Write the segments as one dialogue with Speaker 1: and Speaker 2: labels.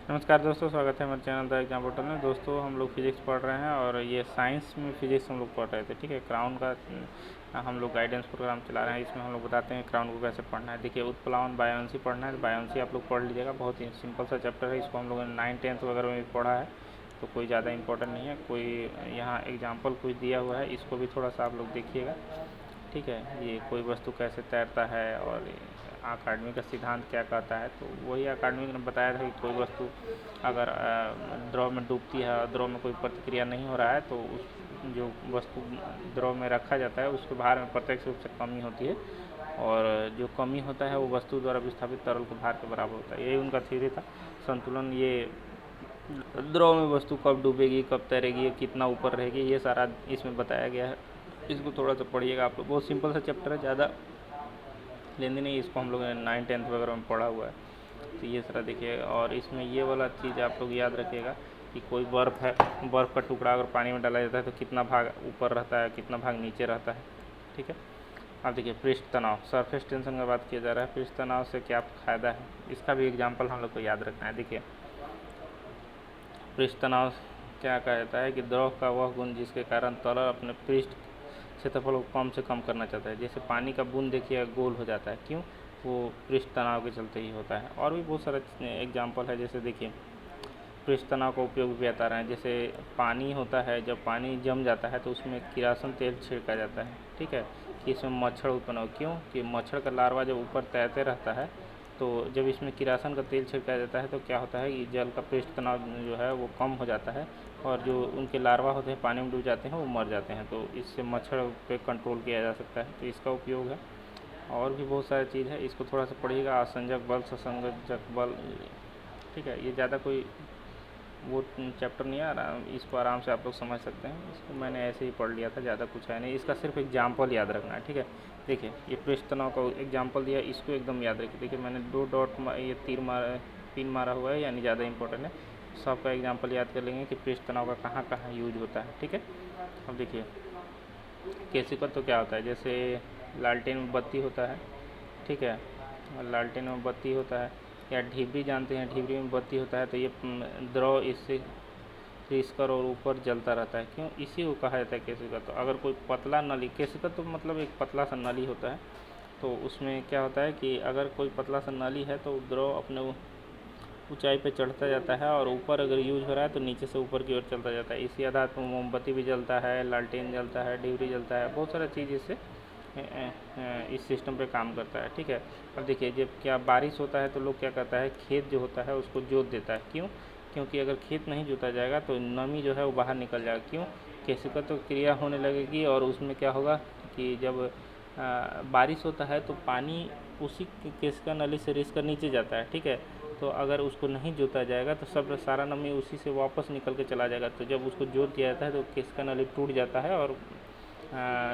Speaker 1: नमस्कार दोस्तों, स्वागत है हमारे चैनल द एग्जाम पोर्टल में। दोस्तों हम लोग फिजिक्स पढ़ रहे हैं और ये साइंस में फिजिक्स हम लोग पढ़ रहे थे। ठीक है, क्राउन का हम लोग गाइडेंस प्रोग्राम चला रहे हैं। इसमें हम लोग बताते हैं क्राउन को कैसे पढ़ना है। देखिए, उत्प्लावन बायोन्सी पढ़ना है तो बायोन्सी आप लोग पढ़ लीजिएगा। बहुत ही सिंपल सा चैप्टर है। इसको हम लोगों ने 9th-10th वगैरह में भी पढ़ा है, तो कोई ज़्यादा इंपॉर्टेंट नहीं है। कोई यहाँ एग्जाम्पल कुछ दिया हुआ है, इसको भी थोड़ा सा आप लोग देखिएगा। ठीक है, ये कोई वस्तु कैसे तैरता है और अकादमी का सिद्धांत क्या कहता है, तो वही अकादमी ने बताया था कि कोई वस्तु अगर द्रव में डूबती है और द्रव में कोई प्रतिक्रिया नहीं हो रहा है तो उस जो वस्तु द्रव में रखा जाता है उसके भार में प्रत्यक्ष रूप से कमी होती है, और जो कमी होता है वो वस्तु द्वारा विस्थापित तरल के भार के बराबर होता है। यही उनका थ्योरी था। संतुलन, ये द्रव में वस्तु कब डूबेगी, कब तैरेगी, कितना ऊपर रहेगी, ये सारा इसमें बताया गया है। इसको थोड़ा सा पढ़िएगा आप लोग। बहुत सिंपल सा चैप्टर है, ज़्यादा लेंदी नहीं। इसको हम लोग ने 9th-10th वगैरह में पढ़ा हुआ है, तो ये सारा देखिएगा। और इसमें ये वाला चीज़ आप लोग याद रखिएगा कि कोई बर्फ़ है, बर्फ़ का टुकड़ा अगर पानी में डाला जाता है तो कितना भाग ऊपर रहता है, कितना भाग नीचे रहता है। ठीक है, अब देखिए पृष्ठ तनाव, सरफेस टेंशन का बात किया जा रहा है। पृष्ठ तनाव से क्या फ़ायदा है, इसका भी एग्जाम्पल हम लोग को याद रखना है। देखिए, पृष्ठ तनाव क्या कहता है कि द्रव का वह गुण जिसके कारण तरल अपने पृष्ठ क्षेत्रफल को कम से कम करना चाहता है। जैसे पानी का बूंद देखिए गोल हो जाता है, क्यों? वो पृष्ठ तनाव के चलते ही होता है। और भी बहुत सारा एग्जाम्पल है। जैसे देखिए, पृष्ठ तनाव का उपयोग भी बता रहे हैं। जैसे पानी होता है, जब पानी जम जाता है तो उसमें किरासन तेल छिड़का जाता है। ठीक है, कि इसमें मच्छर उत्पन्न हो। क्यों? कि मच्छर का लार्वा जब ऊपर तैरते रहता है तो जब इसमें किरासन का तेल छिड़काया जाता है तो क्या होता है कि जल का पृष्ठ तनाव जो है वो कम हो जाता है, और जो उनके लार्वा होते हैं पानी में डूब जाते हैं वो मर जाते हैं। तो इससे मच्छर पे कंट्रोल किया जा सकता है, तो इसका उपयोग है। और भी बहुत सारी चीज़ है, इसको थोड़ा सा पढ़िएगा। आसंजक बल, ससंजक बल। ठीक है, ये ज़्यादा कोई वो चैप्टर नहीं है, इसको आराम से आप लोग समझ सकते हैं। इसको मैंने ऐसे ही पढ़ लिया था, ज़्यादा कुछ है नहीं। इसका सिर्फ एग्जाम्पल याद रखना है। ठीक है, देखिए ये पृष्ठ तनाव का एग्जाम्पल दिया, इसको एकदम याद रखिए। देखिए मैंने 2 डॉट ये पिन मारा हुआ है, यानी ज़्यादा इंपॉर्टेंट है। सबका एग्जाम्पल याद कर लेंगे कि पृष्ठ तनाव का कहाँ कहाँ यूज होता है। ठीक है, अब देखिए केसिका तो क्या होता है, जैसे लालटेन में बत्ती होता है। ठीक है, लालटेन में बत्ती होता है, या ढिबरी जानते हैं, ढिबरी में बत्ती होता है। तो ये द्रव इससे इसकर और ऊपर जलता रहता है। क्यों? इसी को कहा जाता है केशिका। तो अगर कोई पतला नली, केशिका तो मतलब एक पतला सा नली होता है, तो उसमें क्या होता है कि अगर कोई पतला सा नली है तो द्रव अपने ऊंचाई पे चढ़ता जाता है, और ऊपर अगर यूज हो रहा है तो नीचे से ऊपर की ओर चलता जाता है। इसी आधार पर मोमबत्ती भी जलता है, लालटेन जलता है, डिबरी जलता है, बहुत सारा चीज़ इससे इस सिस्टम पे काम करता है। ठीक है, अब देखिए जब क्या बारिश होता है तो लोग क्या करता है, खेत जो होता है उसको जोत देता है। क्यों? क्योंकि अगर खेत नहीं जोता जाएगा तो नमी जो है वो बाहर निकल जाएगा। क्यों? केशिका तो क्रिया होने लगेगी, और उसमें क्या होगा कि जब बारिश होता है तो पानी उसी केशिका नली से रिस कर नीचे जाता है। ठीक है, तो अगर उसको नहीं जोता जाएगा तो सब सारा नमी उसी से वापस निकल के चला जाएगा। तो जब उसको जोत दिया जाता है तो केशिका नली टूट जाता है, और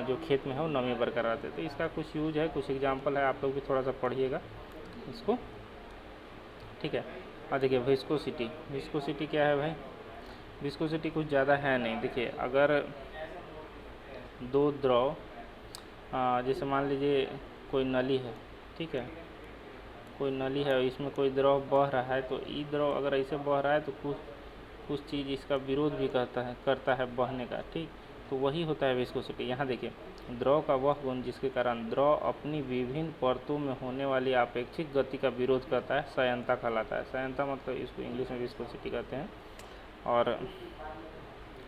Speaker 1: जो खेत में है वो नमी बरकरार रहती है। तो इसका कुछ यूज है, कुछ एग्जाम्पल है, आप लोग भी थोड़ा सा पढ़िएगा इसको। ठीक है, और देखिए विस्कोसिटी। विस्कोसिटी क्या है भाई? विस्कोसिटी कुछ ज़्यादा है नहीं। देखिए अगर दो द्रव, जैसे मान लीजिए कोई नली है। ठीक है, कोई नली है, इसमें कोई द्रव बह रहा है, तो ई द्रव अगर ऐसे बह रहा है तो कुछ चीज़ इसका विरोध भी करता है बहने का। ठीक, तो वही होता है विस्कोसिटी। यहाँ देखिए, द्रव का वह गुण जिसके कारण द्रव अपनी विभिन्न परतों में होने वाली अपेक्षित गति का विरोध करता है, संयंता कहलाता है। संयंता मतलब इसको इंग्लिश में विस्कोसिटी कहते हैं। और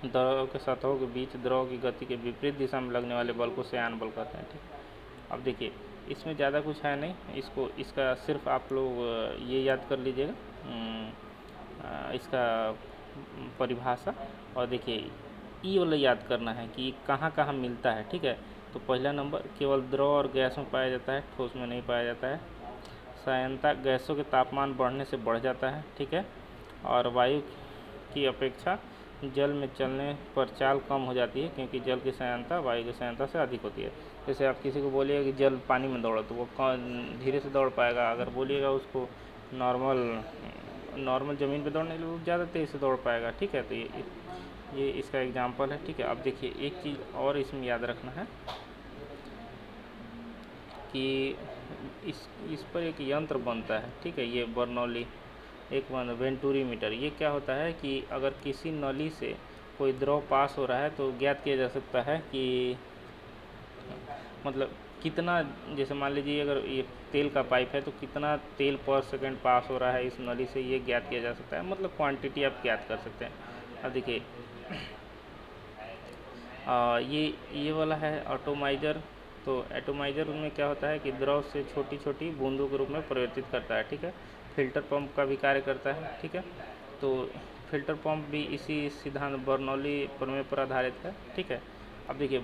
Speaker 1: द्रव के सतहों के बीच द्रव की गति के विपरीत दिशा में लगने वाले बल को संयान बल कहते हैं। ठीक, अब देखिए इसमें ज़्यादा कुछ है नहीं, इसका सिर्फ आप लोग ये याद कर लीजिएगा, इसका परिभाषा। और देखिए ई वाला याद करना है कि कहाँ कहाँ मिलता है। ठीक है, तो पहला नंबर केवल द्रव और गैस में पाया जाता है, ठोस में नहीं पाया जाता है। संयंता गैसों के तापमान बढ़ने से बढ़ जाता है। ठीक है, और वायु की अपेक्षा जल में चलने पर चाल कम हो जाती है, क्योंकि जल की संयंता वायु की संयंता से अधिक होती है। जैसे आप किसी को बोलिएगा कि जल पानी में दौड़ो तो वो धीरे से दौड़ पाएगा। अगर बोलिएगा उसको नॉर्मल ज़मीन पे दौड़ने के लिए वो ज़्यादा तेज़ से दौड़ पाएगा। ठीक है, तो ये इसका एग्जाम्पल है। ठीक है, अब देखिए एक चीज़ और इसमें याद रखना है कि इस पर एक यंत्र बनता है। ठीक है, ये बर्नौली एक वेंटूरी मीटर। ये क्या होता है कि अगर किसी नली से कोई द्रव पास हो रहा है तो ज्ञात किया जा सकता है कि मतलब कितना, जैसे मान लीजिए अगर ये तेल का पाइप है तो कितना तेल पर सेकंड पास हो रहा है इस नली से, ये ज्ञात किया जा सकता है, मतलब क्वांटिटी आप ज्ञात कर सकते हैं। अब देखिए ये वाला है एटोमाइज़र। तो एटोमाइज़र में क्या होता है कि द्रव से छोटी छोटी बूंदों के रूप में परिवर्तित करता है, ठीक है। फिल्टर पंप का भी कार्य करता है, ठीक है। तो फिल्टर पंप भी इसी सिद्धांत बर्नौली प्रमेय पर आधारित है, ठीक है। अब देखिए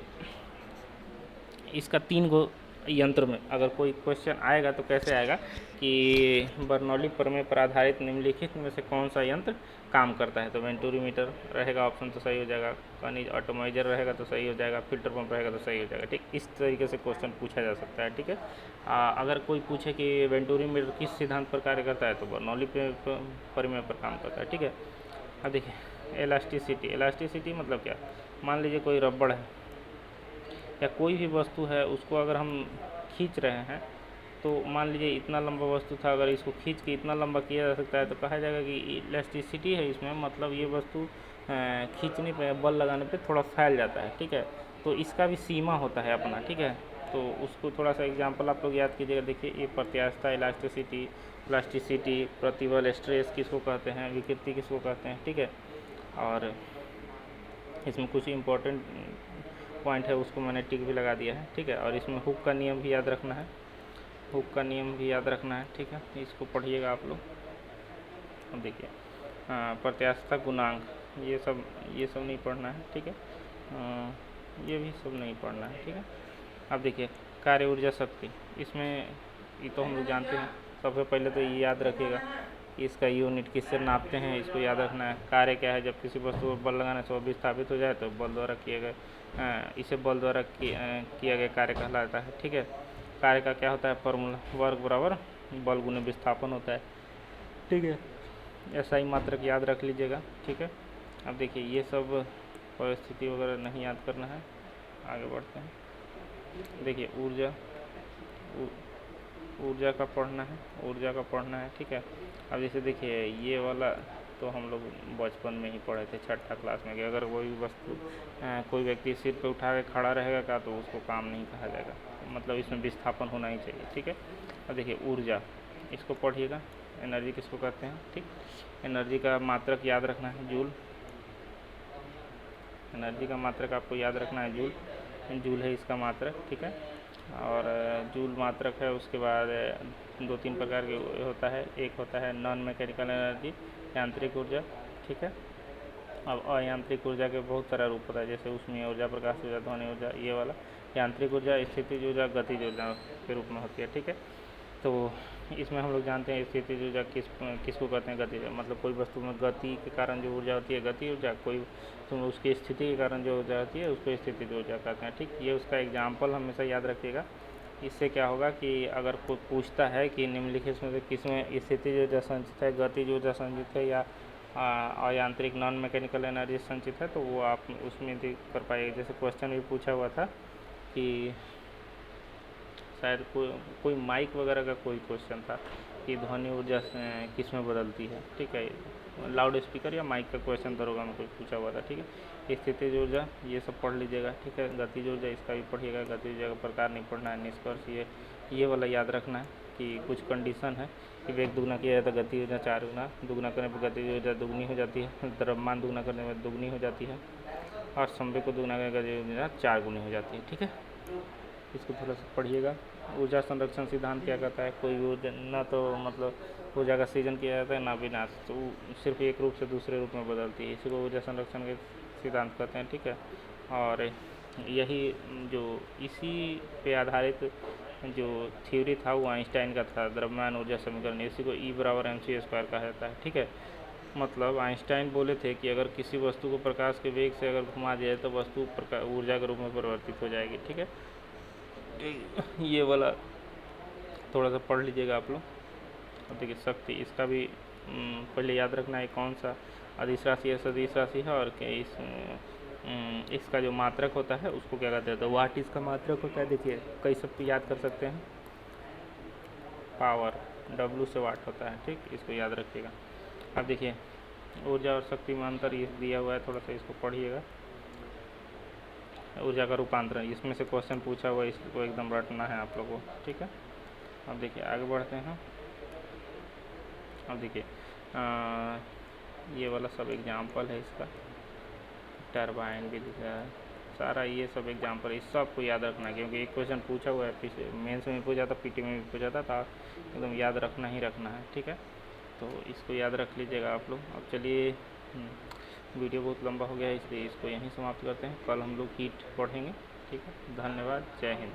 Speaker 1: इसका 3 गो यंत्र में अगर कोई क्वेश्चन आएगा तो कैसे आएगा कि बर्नौली प्रमेय पर आधारित निम्नलिखित में से कौन सा यंत्र काम करता है। तो वेंटूरी मीटर रहेगा ऑप्शन, तो सही हो जाएगा। कहीं एटोमाइज़र रहेगा तो सही हो जाएगा, फिल्टर पंप रहेगा तो सही हो जाएगा, ठीक। इस तरीके से क्वेश्चन पूछा जा सकता है, ठीक है। अगर कोई पूछे कि वेंटूरी मीटर किस सिद्धांत पर कार्य करता है तो बर्नौली प्रमेय पर काम करता है, ठीक है। अब देखिए इलास्टिसिटी मतलब क्या, मान लीजिए कोई रबड़ है या कोई भी वस्तु है, उसको अगर हम खींच रहे हैं तो मान लीजिए इतना लंबा वस्तु था, अगर इसको खींच के इतना लंबा किया जा सकता है तो कहा जाएगा कि इलास्टिसिटी है इसमें, मतलब ये वस्तु खींचने पे बल लगाने पे थोड़ा फैल जाता है, ठीक है। तो इसका भी सीमा होता है अपना, ठीक है। तो उसको थोड़ा सा एग्जाम्पल आप लोग याद कीजिएगा। देखिए ये प्रत्यास्थता, इलास्टिसिटी, प्लास्टिसिटी, प्रतिबल, स्ट्रेस किसको कहते हैं, विकृति किसको कहते हैं, ठीक है। और इसमें कुछ इम्पोर्टेंट पॉइंट है उसको मैंने टिक भी लगा दिया है, ठीक है। और इसमें हुक का नियम भी याद रखना है, हुक का नियम भी याद रखना है, ठीक है। इसको पढ़िएगा आप लोग। अब देखिए प्रत्यास्थता गुणांक, ये सब नहीं पढ़ना है, ठीक है। ये भी सब नहीं पढ़ना है, ठीक है। अब देखिए कार्य ऊर्जा शक्ति, इसमें ये तो हम लोग जानते हैं। सबसे पहले तो ये याद रखिएगा इसका यूनिट किससे नापते हैं, इसको याद रखना है। कार्य क्या है, जब किसी वस्तु पर बल लगाने से वो विस्थापित हो जाए तो बल द्वारा किए गए इसे बल द्वारा किया गया कार्य कहलाता है, ठीक है। कार्य का क्या होता है फॉर्मूला, वर्ग बराबर बल गुने विस्थापन होता है, ठीक है। ऐसा ही मात्रक याद रख लीजिएगा, ठीक है। अब देखिए ये सब परिस्थिति वगैरह नहीं याद करना है, आगे बढ़ते हैं। देखिए ऊर्जा का पढ़ना है, ठीक है। अब जैसे देखिए ये वाला तो हम लोग बचपन में ही पढ़े थे, छठा क्लास में, कि अगर कोई वस्तु कोई व्यक्ति सिर पे उठा के खड़ा रहेगा का तो उसको काम नहीं कहा जाएगा, मतलब इसमें विस्थापन होना ही चाहिए, ठीक है। अब देखिए ऊर्जा, इसको पढ़िएगा। एनर्जी किसको कहते हैं, ठीक। एनर्जी का मात्रक याद रखना है जूल, एनर्जी का मात्रक आपको याद रखना है जूल है इसका मात्रक, ठीक है। और जूल मात्रक है, उसके बाद 2-3 प्रकार के होता है। एक होता है नॉन मैकेनिकल एनर्जी, यांत्रिक ऊर्जा, ठीक है। अब अयांत्रिक ऊर्जा के बहुत सारा रूप होता है, जैसे ऊष्मीय ऊर्जा, प्रकाश ऊर्जा, ध्वनि ऊर्जा, ये वाला। यांत्रिक ऊर्जा स्थितिज ऊर्जा, गतिज ऊर्जा के रूप में होती है, ठीक है। तो इसमें हम लोग जानते हैं स्थितिज ऊर्जा किसको कहते हैं, गति, मतलब कोई वस्तु में गति के कारण जो ऊर्जा होती है गति ऊर्जा, कोई तो उसकी स्थिति के कारण जो ऊर्जा होती है उसको स्थितिज ऊर्जा कहते हैं, ठीक। ये उसका एग्जाम्पल हमेशा याद रखिएगा। इससे क्या होगा कि अगर कोई पूछता है कि निम्नलिखित में से किसमें स्थितिज ऊर्जा संचित है, गतिज ऊर्जा संचित है या अयांत्रिक नॉन मैकेनिकल एनर्जी संचित है, तो वो आप उसमें भी कर पाएंगे। जैसे क्वेश्चन भी पूछा हुआ था कि शायद कोई माइक वगैरह का कोई क्वेश्चन था कि ध्वनि ऊर्जा किस में बदलती है, ठीक है। लाउड स्पीकर या माइक का क्वेश्चन दरोगा में कोई पूछा हुआ था, ठीक है। स्थितिज ऊर्जा ये सब पढ़ लीजिएगा, ठीक है। गतिज ऊर्जा इसका भी पढ़िएगा, गतिज ऊर्जा का प्रकार नहीं पढ़ना है। निष्कर्ष ये वाला याद रखना है कि कुछ कंडीशन है कि वेग दुगना किया जाता है गति ऊर्जा 4 गुना, दुगना करने पर गतिज ऊर्जा दुगनी हो जाती है, द्रव्यमान दुगना करने में दुगनी हो जाती है, और संवेग को दुगना करने पर गतिज ऊर्जा 4 गुनी हो जाती है, ठीक है। इसको थोड़ा सा पढ़िएगा। ऊर्जा संरक्षण सिद्धांत क्या कहता है, कोई ऊर्जा ना तो मतलब ऊर्जा का सृजन किया जाता है ना विनाश, तो सिर्फ एक रूप से दूसरे रूप में बदलती है, इसी को ऊर्जा संरक्षण के सिद्धांत कहते हैं, ठीक है। और यही जो इसी पे आधारित जो थ्योरी था वो आइंस्टाइन का था, द्रव्यमान ऊर्जा समीकरण, इसी को E बराबर mc² कहा जाता है, ठीक है। मतलब आइंस्टाइन बोले थे कि अगर किसी वस्तु को प्रकाश के वेग से अगर घुमा दिया जाए तो वस्तु ऊर्जा के रूप में परिवर्तित हो जाएगी, ठीक है। ये वाला थोड़ा सा पढ़ लीजिएगा आप लोग। अब देखिए शक्ति, इसका भी पहले याद रखना है कौन सा अदिश राशि है, सदिश राशि है, और इसका जो मात्रक होता है उसको क्या कहते हैं, तो वाट इसका मात्रक होता है। देखिए कई सब याद कर सकते हैं, पावर W से वाट होता है, ठीक, इसको याद रखिएगा। अब देखिए ऊर्जा और शक्ति में अंतर ये दिया हुआ है, थोड़ा सा इसको पढ़िएगा। ऊर्जा का रूपांतरण, इसमें से क्वेश्चन पूछा हुआ है, इसको एकदम रटना है आप लोगों को, ठीक है। अब देखिए आगे बढ़ते हैं। अब देखिए ये वाला सब एग्जाम्पल है इसका, टरबाइन भी दिख रहा है, सारा ये सब एग्जाम्पल, इस सब को याद रखना है क्योंकि एक क्वेश्चन पूछा हुआ है, पीछे मेंस में भी पूछा था, पीटी में भी पूछा था, तो एकदम याद रखना ही रखना है, ठीक है। तो इसको याद रख लीजिएगा आप लोग। अब चलिए वीडियो बहुत लंबा हो गया है, इसलिए इसको यहीं समाप्त करते हैं। कल हम लोग हीट पढ़ेंगे, ठीक है। धन्यवाद, जय हिंद।